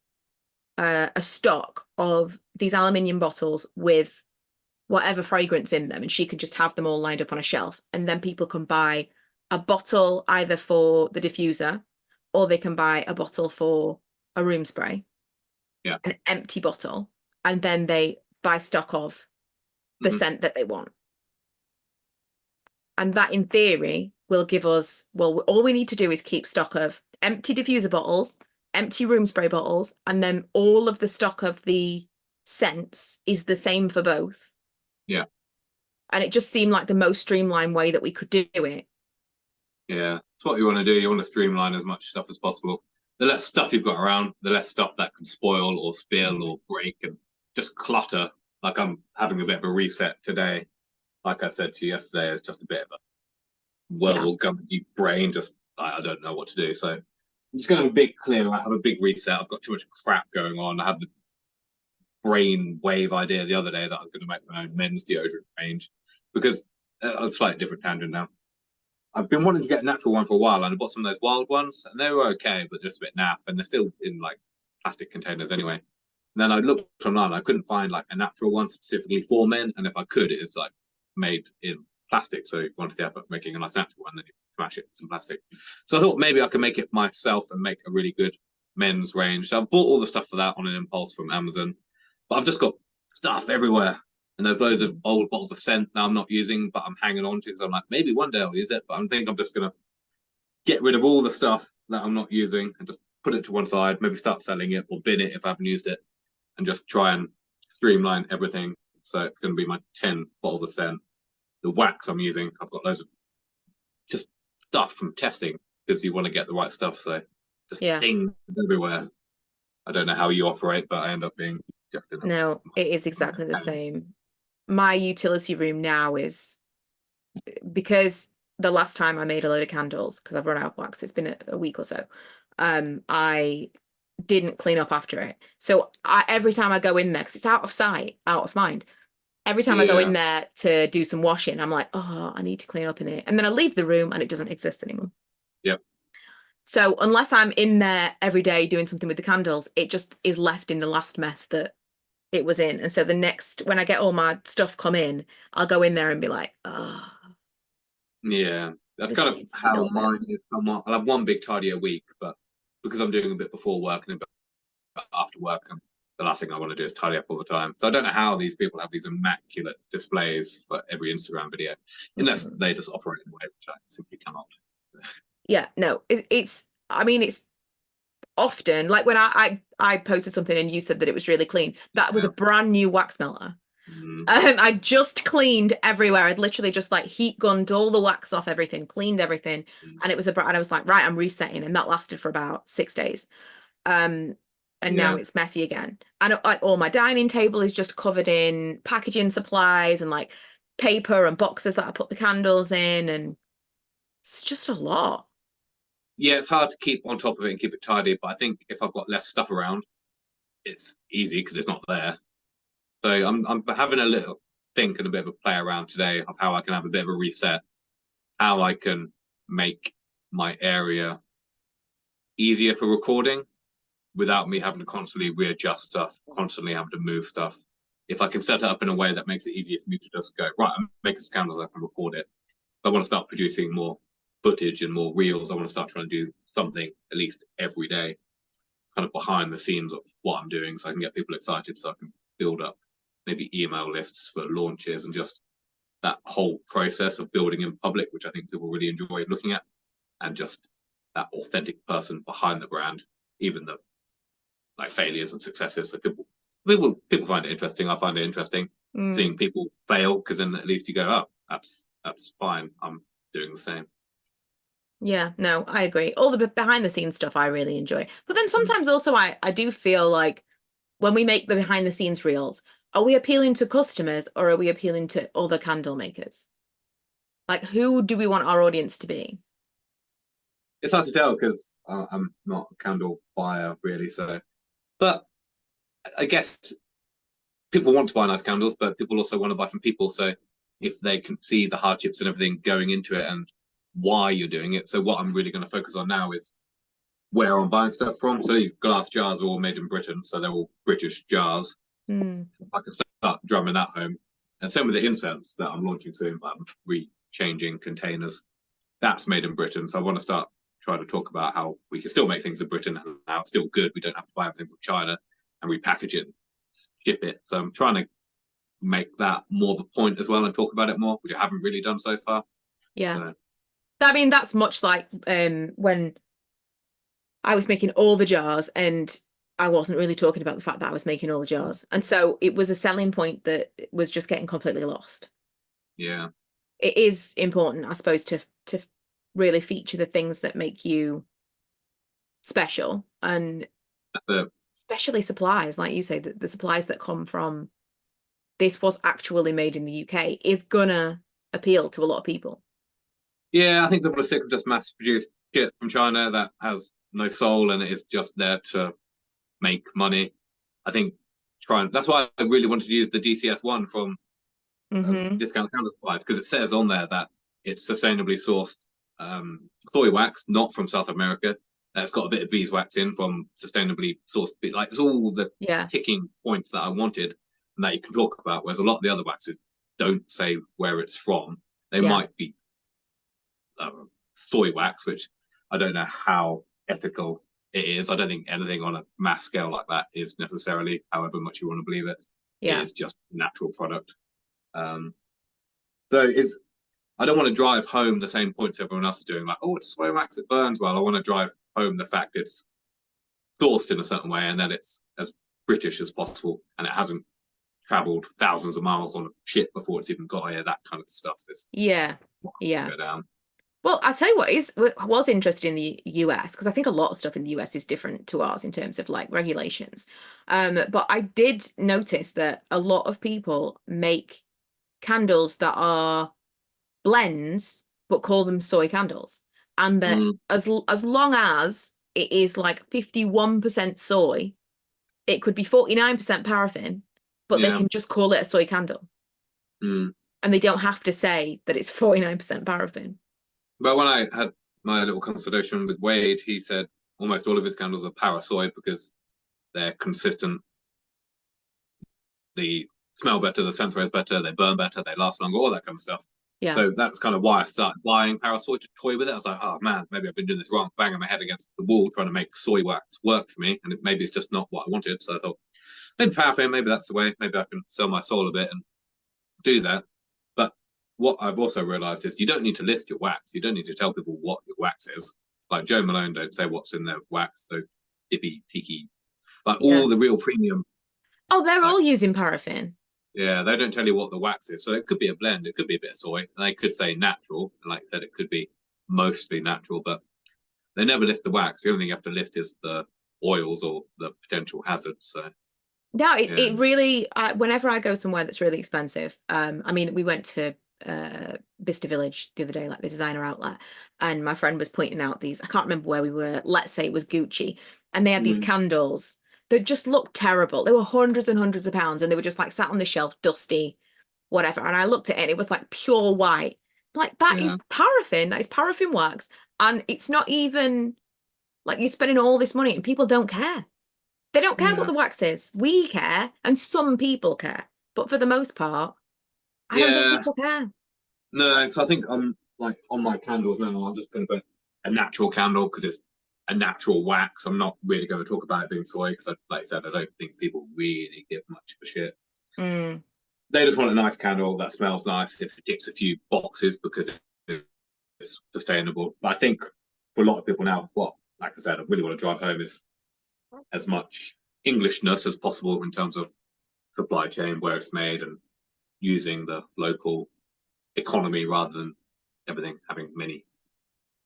A: a stock of these aluminium bottles with whatever fragrance in them, and she could just have them all lined up on a shelf, and then people can buy a bottle either for the diffuser, or they can buy a bottle for a room spray, an empty bottle, and then they buy stock of the scent that they want. And that, in theory, will give us, well, all we need to do is keep stock of empty diffuser bottles, empty room spray bottles, and then all of the stock of the scents is the same for both.
B: Yeah.
A: And it just seemed like the most streamlined way that we could do it.
B: Yeah, it's what you want to do. You want to streamline as much stuff as possible. The less stuff you've got around, the less stuff that can spoil or spill or break and just clutter. Like, I'm having a bit of a reset today. Like I said to you yesterday, it's just a bit of a whirl gumpy brain. Just, I don't know what to do. So I'm just going to have a big clear. I have a big reset. I've got too much crap going on. I had the brain wave idea the other day that I was going to make my own men's deodorant range, because a slightly different tangent now. I've been wanting to get a natural one for a while, and I bought some of those wild ones, and they were okay, but just a bit naff, and they're still in like plastic containers anyway. And then I looked online, I couldn't find like a natural one specifically for men, and if I could, it's like made in plastic. So you want the effort of making a nice natural one, then you match it with some plastic. So I thought maybe I could make it myself and make a really good men's range. So I bought all the stuff for that on an impulse from Amazon, but I've just got stuff everywhere. And there's loads of old bottles of scent that I'm not using, but I'm hanging on to, because I'm like, maybe one day I'll use it. But I think I'm just going to get rid of all the stuff that I'm not using and just put it to one side, maybe start selling it or bin it if I haven't used it, and just try and streamline everything. So it's going to be my 10 bottles of scent. The wax I'm using, I've got loads of just stuff from testing, because you want to get the right stuff. So just things everywhere. I don't know how you operate, but I end up being...
A: No, it is exactly the same. My utility room now is, because the last time I made a load of candles, because I've run out of wax, it's been a week or so, I didn't clean up after it. So every time I go in there, because it's out of sight, out of mind, every time I go in there to do some washing, I'm like, oh, I need to clean up in it. And then I leave the room and it doesn't exist anymore.
B: Yep.
A: So unless I'm in there every day doing something with the candles, it just is left in the last mess that it was in. And so the next, when I get all my stuff come in, I'll go in there and be like, oh.
B: Yeah, that's kind of how mine is. I'll have one big tidy a week, but because I'm doing a bit before work and a bit after work, the last thing I want to do is tidy up all the time. So I don't know how these people have these immaculate displays for every Instagram video, unless they just operate in a way which I simply cannot.
A: Yeah, no, I mean, it's often like when I posted something and you said that it was really clean. That was a brand new wax melter. I just cleaned everywhere. I'd literally just like heat gunned all the wax off everything, cleaned everything, and it was and I was like, right, I'm resetting, and that lasted for about 6 days. And now it's messy again. And like all my dining table is just covered in packaging supplies and like paper and boxes that I put the candles in, and it's just a lot.
B: Yeah, it's hard to keep on top of it and keep it tidy, but I think if I've got less stuff around, it's easy because it's not there. So I'm having a little think and a bit of a play around today of how I can have a bit of a reset, how I can make my area easier for recording without me having to constantly readjust stuff, constantly having to move stuff. If I can set it up in a way that makes it easier for me to just go, right, I'm making some candles, I can record it. If I want to start producing more footage and more reels, I want to start trying to do something at least every day, kind of behind the scenes of what I'm doing, so I can get people excited, so I can build up maybe email lists for launches and just that whole process of building in public, which I think people really enjoy looking at, and just that authentic person behind the brand, even the like failures and successes. So people find it interesting. I find it interesting seeing people fail, because then at least you go, oh, that's fine. I'm doing the same.
A: Yeah, no, I agree. All the behind the scenes stuff I really enjoy. But then sometimes also I do feel like when we make the behind the scenes reels, are we appealing to customers or are we appealing to other candle makers? Like, who do we want our audience to be?
B: It's hard to tell because I'm not a candle buyer really. So, but I guess people want to buy nice candles, but people also want to buy from people. So if they can see the hardships and everything going into it and why you're doing it. So what I'm really going to focus on now is where I'm buying stuff from. So these glass jars are all made in Britain, so they're all British jars.
A: Mm.
B: I can start drumming that home. And same with the incense that I'm launching soon. I'm re-changing containers. That's made in Britain. So I want to start trying to talk about how we can still make things in Britain and how it's still good. We don't have to buy everything from China and repackage it, ship it. So I'm trying to make that more of a point as well and talk about it more, which I haven't really done so far.
A: Yeah.
B: So.
A: I mean, that's much like when I was making all the jars and I wasn't really talking about the fact that I was making all the jars. And so it was a selling point that was just getting completely lost.
B: Yeah.
A: It is important, I suppose, to really feature the things that make you special, and especially supplies, like you say, the supplies that come from this was actually made in the UK is gonna appeal to a lot of people.
B: Yeah, I think people are sick of just mass-produced shit from China that has no soul and it is just there to make money. I think that's why I really wanted to use the DCS one from Discount Candle Supplies, because it says on there that it's sustainably sourced soy wax, not from South America. It's got a bit of beeswax in from sustainably sourced. Like it's all the ticking points that I wanted and that you can talk about. Whereas a lot of the other waxes don't say where it's from. They might be soy wax, which I don't know how ethical it is. I don't think anything on a mass scale like that is necessarily, however much you want to believe it. It is just a natural product. So I don't want to drive home the same points everyone else is doing, like, oh, it's soy wax, it burns well. I want to drive home the fact it's sourced in a certain way and that it's as British as possible and it hasn't traveled thousands of miles on a ship before it's even got here. That kind of stuff is go down.
A: Well, I'll tell you what was interested in the US, because I think a lot of stuff in the US is different to ours in terms of like regulations. But I did notice that a lot of people make candles that are blends but call them soy candles, and that as long as it is like 51% soy, it could be 49% paraffin, but they can just call it a soy candle, and they don't have to say that it's 49% paraffin.
B: But when I had my little consultation with Wade, he said almost all of his candles are para soy because they're consistent. They smell better, the scent is better, they burn better, they last longer, all that kind of stuff.
A: Yeah.
B: So that's kind of why I started buying para soy to toy with it. I was like, oh man, maybe I've been doing this wrong, banging my head against the wall trying to make soy wax work for me, and maybe it's just not what I wanted. So I thought, maybe paraffin, maybe that's the way. Maybe I can sell my soul a bit and do that. But what I've also realized is you don't need to list your wax. You don't need to tell people what your wax is. Like Joe Malone don't say what's in their wax. So dippy, peaky, like all the real premium.
A: Oh, they're all using paraffin.
B: Yeah, they don't tell you what the wax is. So it could be a blend. It could be a bit of soy. And they could say natural. And like I said, it could be mostly natural, but they never list the wax. The only thing you have to list is the oils or the potential hazards. So
A: no, it really, whenever I go somewhere that's really expensive, I mean, we went to Bicester Village the other day, like the designer outlet, and my friend was pointing out these, I can't remember where we were, let's say it was Gucci, and they had these candles that just looked terrible. They were hundreds and hundreds of pounds, and they were just like sat on the shelf, dusty, whatever. And I looked at it and it was like pure white. Like that is paraffin, that is paraffin wax. And it's not even like you're spending all this money and people don't care. They don't care what the wax is. We care, and some people care. But for the most part, I don't think people care.
B: No, so I think like on my candles now, I'm just going to put a natural candle because it's a natural wax. I'm not really going to talk about it being soy because, like I said, I don't think people really give much of a shit. They just want a nice candle that smells nice. If it ticks a few boxes because it's sustainable. But I think for a lot of people now, like I said, I really want to drive home is as much Englishness as possible in terms of supply chain, where it's made, and using the local economy rather than everything having many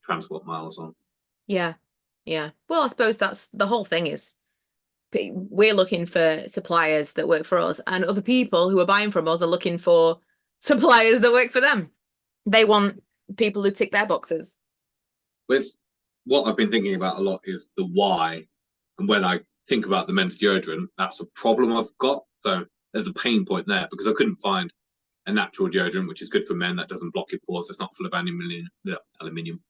B: transport miles on.
A: Yeah. Well, I suppose that's the whole thing is we're looking for suppliers that work for us, and other people who are buying from us are looking for suppliers that work for them. They want people who tick their boxes.
B: With what I've been thinking about a lot is the why. And when I think about the men's deodorant, that's a problem I've got. So there's a pain point there because I couldn't find a natural deodorant which is good for men that doesn't block your pores. It's not full of aluminium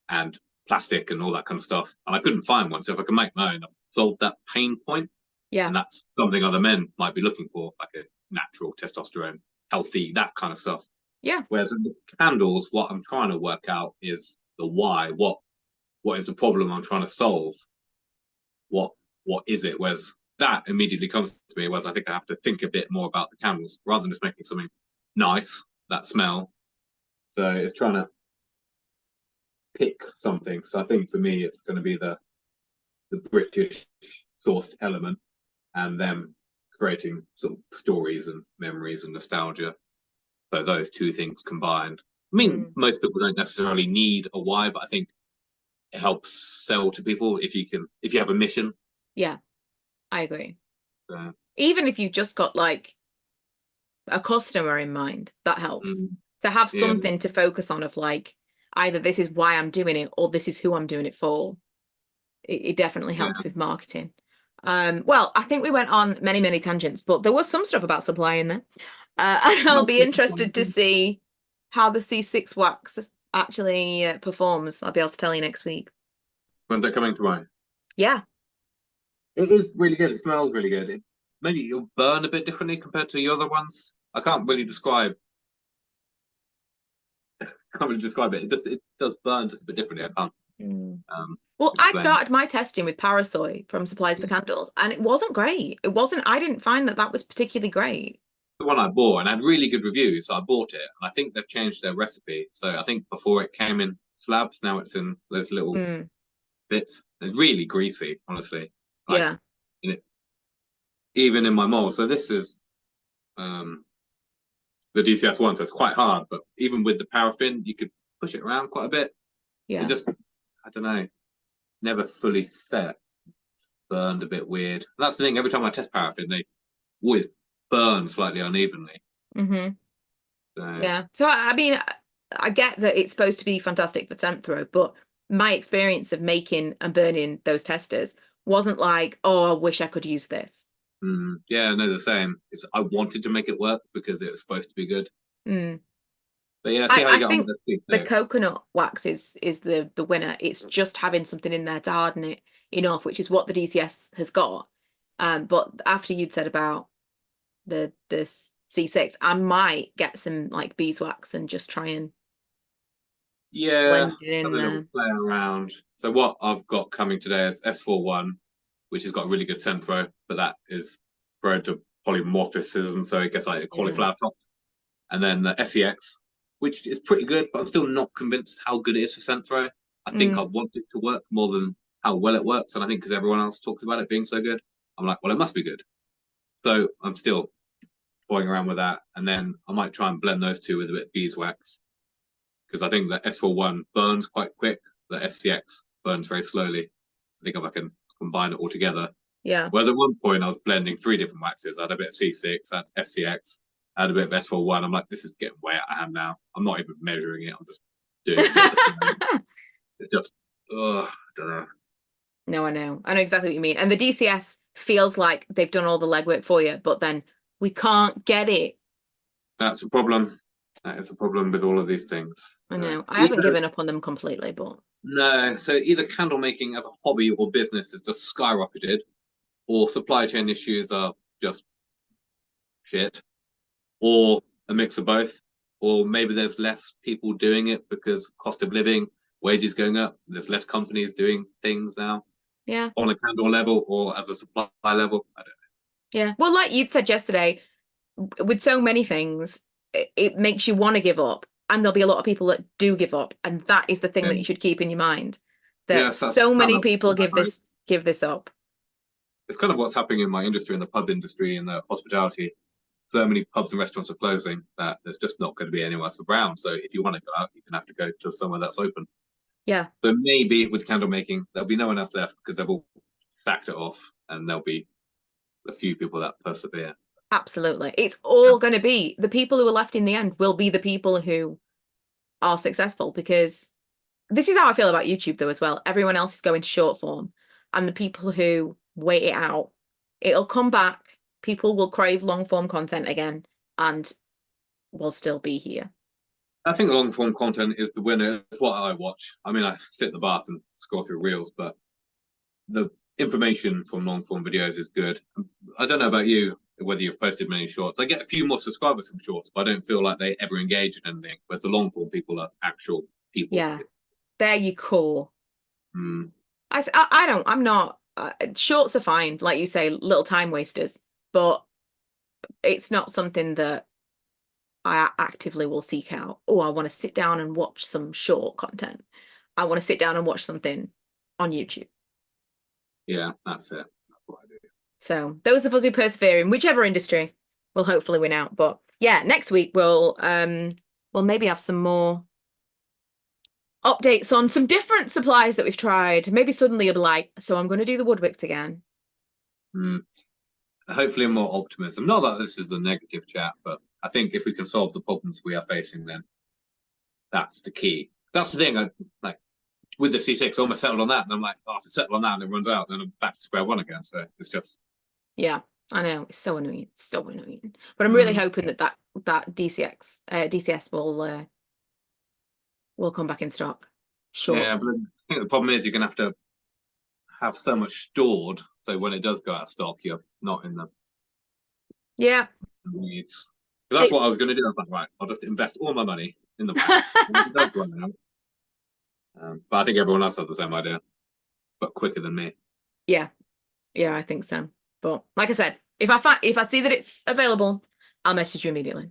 B: and plastic and all that kind of stuff. And I couldn't find one. So if I can make my own, I've solved that pain point.
A: Yeah.
B: And that's something other men might be looking for, like a natural testosterone, healthy, that kind of stuff.
A: Yeah.
B: Whereas in the candles, what I'm trying to work out is the why. What is the problem I'm trying to solve? What is it? Whereas that immediately comes to me, whereas I think I have to think a bit more about the candles rather than just making something nice that smell. So it's trying to pick something. So I think for me, it's going to be the British sourced element, and them creating sort of stories and memories and nostalgia. So those two things combined. I mean, most people don't necessarily need a why, but I think it helps sell to people if you have a mission.
A: Yeah, I agree. Even if you've just got like a customer in mind, that helps. To have something to focus on of like, either this is why I'm doing it or this is who I'm doing it for. It definitely helps with marketing. Well, I think we went on many, many tangents, but there was some stuff about supply in there. And I'll be interested to see how the C6 wax actually performs. I'll be able to tell you next week.
B: When's that coming tomorrow?
A: Yeah.
B: It is really good. It smells really good. Maybe it'll burn a bit differently compared to the other ones. I can't really describe it. It does burn just a bit differently. I can't.
A: Well, I started my testing with Parasoy from Supplies for Candles, and it wasn't great. I didn't find that was particularly great.
B: The one I bought and had really good reviews, so I bought it. And I think they've changed their recipe. So I think before it came in slabs, now it's in those little bits. It's really greasy, honestly.
A: Yeah.
B: Even in my mold. So this is the DCS one, so it's quite hard. But even with the paraffin, you could push it around quite a bit.
A: Yeah.
B: It just, I don't know, never fully set. Burned a bit weird. And that's the thing. Every time I test paraffin, they always burn slightly unevenly.
A: Yeah. So I mean, I get that it's supposed to be fantastic for scent throw, but my experience of making and burning those testers wasn't like, oh, I wish I could use this.
B: Yeah, no, the same. I wanted to make it work because it was supposed to be good. But yeah, see how you get on with
A: the coconut wax is the winner. It's just having something in there to harden it enough, which is what the DCS has got. But after you'd said about the C6, I might get some like beeswax and just try and blend it in there.
B: Play around. So what I've got coming today is S41, which has got a really good scent throw, but that is prone to polymorphism, so it gets like a cauliflower top. And then the SEX, which is pretty good, but I'm still not convinced how good it is for scent throw. I think I want it to work more than how well it works, and I think because everyone else talks about it being so good, I'm like, well, it must be good. So I'm still toying around with that, and then I might try and blend those two with a bit of beeswax, because I think the S41 burns quite quick, the SCX burns very slowly. I think if I can combine it all together.
A: Yeah.
B: Whereas at one point I was blending 3 different waxes. I had a bit of C6, I had SCX, I had a bit of S41. I'm like, this is getting way out of hand now. I'm not even measuring it. I'm just doing it. It's just, I don't know.
A: No, I know. I know exactly what you mean. And the DCS feels like they've done all the legwork for you, but then we can't get it.
B: That's a problem. That is a problem with all of these things.
A: I know. I haven't given up on them completely, but...
B: No, so either candle making as a hobby or business has just skyrocketed, or supply chain issues are just shit, or a mix of both, or maybe there's less people doing it because cost of living, wages going up, there's less companies doing things now.
A: Yeah.
B: On a candle level or as a supply level, I don't know.
A: Yeah. Well, like you'd said yesterday, with so many things, it makes you want to give up. And there'll be a lot of people that do give up. And that is the thing that you should keep in your mind. That so many people give this up.
B: It's kind of what's happening in my industry, in the pub industry, in the hospitality. So many pubs and restaurants are closing that there's just not going to be anywhere else around. So if you want to go out, you're going to have to go to somewhere that's open.
A: Yeah.
B: So maybe with candle making, there'll be no one else left because they've all sacked it off, and there'll be a few people that persevere.
A: Absolutely. It's all going to be the people who are left in the end will be the people who are successful, because this is how I feel about YouTube though as well. Everyone else is going to short form, and the people who wait it out, it'll come back People will crave long form content again, and we'll still be here.
B: I think long form content is the winner. It's what I watch. I mean, I sit in the bath and scroll through reels, but the information from long form videos is good. I don't know about you, whether you've posted many shorts. I get a few more subscribers from shorts, but I don't feel like they ever engage in anything. Whereas the long form people are actual people.
A: Yeah, they're your core.
B: Mm.
A: I don't. I'm not. Shorts are fine, like you say, little time wasters, but it's not something that I actively will seek out. Oh, I want to sit down and watch some short content. I want to sit down and watch something on YouTube.
B: Yeah, that's it. That's what I do.
A: So those of us who persevere in whichever industry will hopefully win out. But yeah, next week we'll maybe have some more updates on some different supplies that we've tried. Maybe suddenly you'll be like, so I'm going to do the Woodwicks again.
B: Mm. Hopefully more optimism. Not that this is a negative chat, but I think if we can solve the problems we are facing, then that's the key. That's the thing. I like with the C6, I almost settled on that, and I'm like, oh, if I settle on that and it runs out, then I'm back to square one again. So it's just
A: Yeah, I know, it's so annoying. It's so annoying. But I'm really hoping that DCS will come back in stock shortly.
B: yeah. But I think the problem is you're gonna have so much stored, so when it does go out of stock, you're not in the
A: Yeah,
B: needs. That's what I was going to do. I was like, right, I'll just invest all my money in the wax. It does run out. But I think everyone else has the same idea, but quicker than me.
A: Yeah, I think so. But like I said, if I see that it's available, I'll message you immediately.